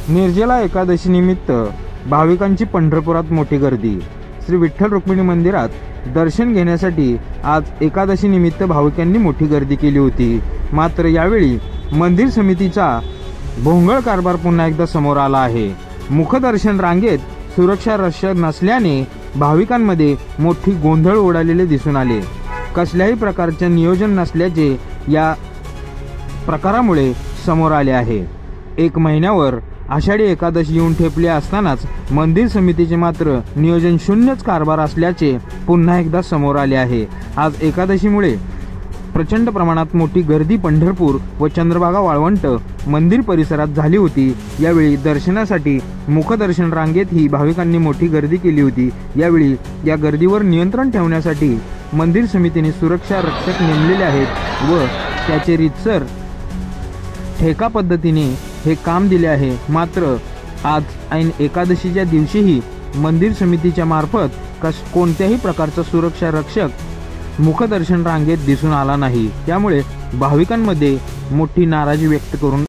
निर्जला एकादशी निमित्त भाविकांची पंढरपुरात मोठी गर्दी। श्री विठ्ठल रुक्मिणी मंदिरात दर्शन घेण्यासाठी आज एकादशी निमित्त भाविकांनी मोठी गर्दी केली होती। मात्र यावेळी मंदिर समितीचा भोंगळ कारभार पुन्हा एकदा समोर आला आहे। मुखदर्शन रांगेत सुरक्षा रक्षक नसल्याने भाविकांमध्ये मोठी गोंधळ उडालेले दिसून आले। कसल्याही प्रकारचे नियोजन नसल्याचे या प्रकारामुळे समोर आले आहे। एक महिन्यावर आषाढी एकादशी येऊन ठेपली असतानाच मंदिर समितीचे मात्र नियोजन शून्यच कारभार असल्याचे पुन्हा एकदा समोर आले आहे। आज एकादशीमुळे प्रचंड प्रमाणात मोठी गर्दी पंढरपूर व चंद्रभागा वाळवंट मंदिर परिसरात झाली होती। यावेळी दर्शनासाठी मुखदर्शन रांगेत ही भाविकांनी मोठी गर्दी केली होती। यावेळी या गर्दीवर नियंत्रण ठेवण्यासाठी मंदिर समितीने सुरक्षा रक्षक नेमलेले आहेत व त्याचे रीतसर ठेका पद्धतीने हे काम दिले आहे। मात्र आज ऐन एकादशीच्या दिवशीही मंदिर समितीच्या मार्फत कोणत्याही प्रकारचा सुरक्षा रक्षक मुखदर्शन रांगेत दिसून आला नाही। त्यामुळे भाविकांमध्ये मोठी नाराजी व्यक्त करून